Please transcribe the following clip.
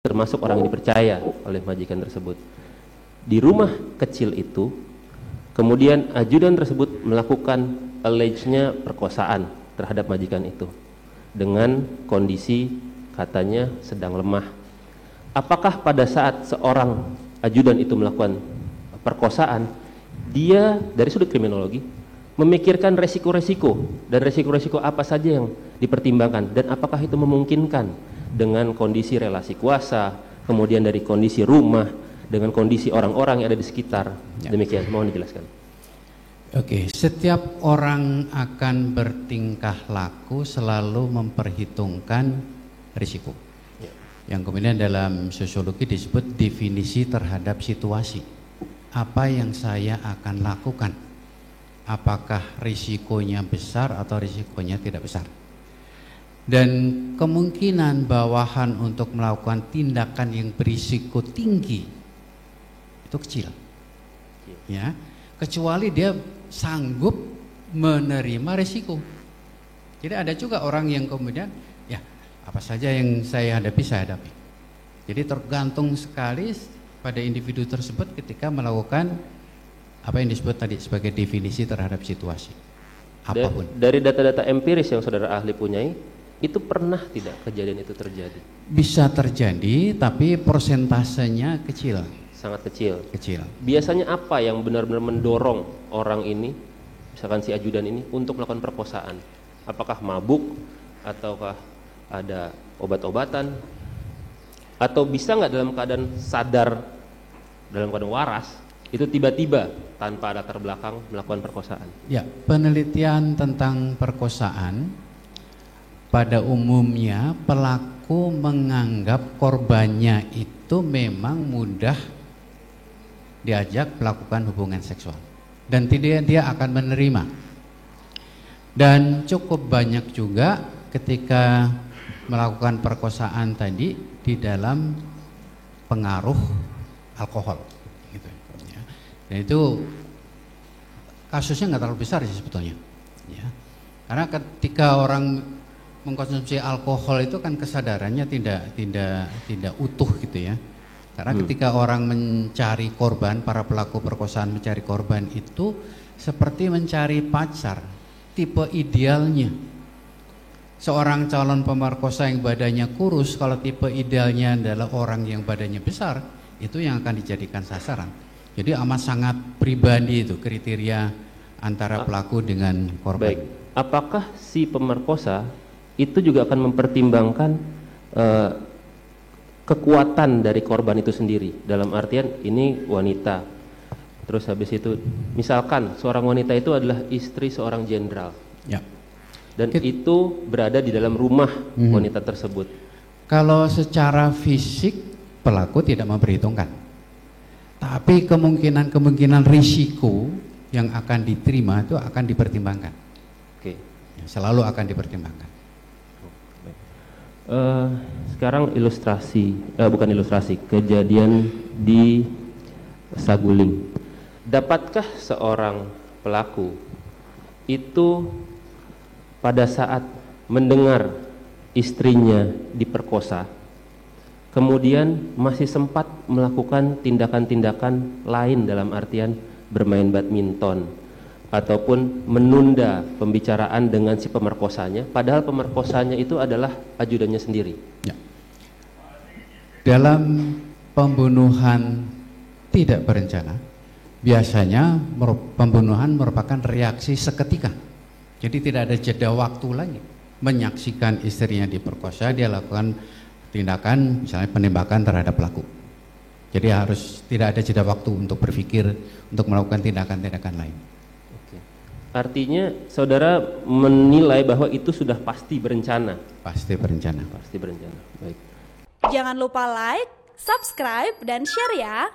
termasuk orang yang dipercaya oleh majikan tersebut. Di rumah kecil itu, kemudian ajudan tersebut melakukan alleged-nya perkosaan terhadap majikan itu dengan kondisi katanya sedang lemah. Apakah pada saat seorang ajudan itu melakukan perkosaan, dia dari sudut kriminologi memikirkan resiko-resiko dan resiko-resiko apa saja yang dipertimbangkan dan apakah itu memungkinkan dengan kondisi relasi kuasa, kemudian dari kondisi rumah, dengan kondisi orang-orang yang ada di sekitar. Demikian, mohon dijelaskan. Oke, setiap orang akan bertingkah laku selalu memperhitungkan risiko. Yang kemudian dalam sosiologi disebut definisi terhadap situasi. Apa yang saya akan lakukan? Apakah risikonya besar atau risikonya tidak besar? Dan kemungkinan bawahan untuk melakukan tindakan yang berisiko tinggi itu kecil. Ya, kecuali dia sanggup menerima risiko. Jadi ada juga orang yang kemudian ya apa saja yang saya hadapi saya hadapi. Jadi tergantung sekali pada individu tersebut ketika melakukan apa yang disebut tadi sebagai definisi terhadap situasi apapun. Dari data-data empiris yang saudara ahli punyai, itu pernah tidak kejadian itu terjadi? Bisa terjadi, tapi persentasenya kecil. Sangat kecil. Kecil. Biasanya apa yang benar-benar mendorong orang ini, misalkan si ajudan ini, untuk melakukan perkosaan? Apakah mabuk, ataukah ada obat-obatan, atau bisa nggak dalam keadaan sadar, dalam keadaan waras, itu tiba-tiba tanpa ada latar belakang melakukan perkosaan? Ya, penelitian tentang perkosaan pada umumnya pelaku menganggap korbannya itu memang mudah diajak melakukan hubungan seksual dan tidak dia akan menerima. Dan cukup banyak juga ketika melakukan perkosaan tadi di dalam pengaruh alkohol gitu ya. Dan itu kasusnya nggak terlalu besar sih sebetulnya ya. Karena ketika orang mengkonsumsi alkohol itu kan kesadarannya tidak utuh gitu ya. Karena ketika orang mencari korban, para pelaku perkosaan mencari korban itu seperti mencari pacar, tipe idealnya. Seorang calon pemerkosa yang badannya kurus, kalau tipe idealnya adalah orang yang badannya besar, itu yang akan dijadikan sasaran. Jadi amat sangat pribadi itu kriteria antara pelaku dengan korban. Baik, apakah si pemerkosa itu juga akan mempertimbangkan kekuatan dari korban itu sendiri, dalam artian ini wanita, terus habis itu misalkan seorang wanita itu adalah istri seorang jenderal ya. Dan itu berada di dalam rumah wanita tersebut. Kalau secara fisik pelaku tidak memperhitungkan, tapi kemungkinan risiko yang akan diterima itu akan dipertimbangkan. Oke. Ya, selalu akan dipertimbangkan. Sekarang bukan ilustrasi, kejadian di Saguling. Dapatkah seorang pelaku itu pada saat mendengar istrinya diperkosa, kemudian masih sempat melakukan tindakan-tindakan lain dalam artian bermain badminton, ataupun menunda pembicaraan dengan si pemerkosanya, padahal pemerkosanya itu adalah ajudannya sendiri? Ya. Dalam pembunuhan tidak berencana, biasanya pembunuhan merupakan reaksi seketika. Jadi tidak ada jeda waktu lagi. Menyaksikan istrinya diperkosa, dia lakukan tindakan misalnya penembakan terhadap pelaku. Jadi harus tidak ada jeda waktu untuk berpikir, untuk melakukan tindakan-tindakan lain. Artinya saudara menilai bahwa itu sudah pasti berencana. Pasti berencana. Pasti berencana. Baik. Jangan lupa like, subscribe, dan share ya.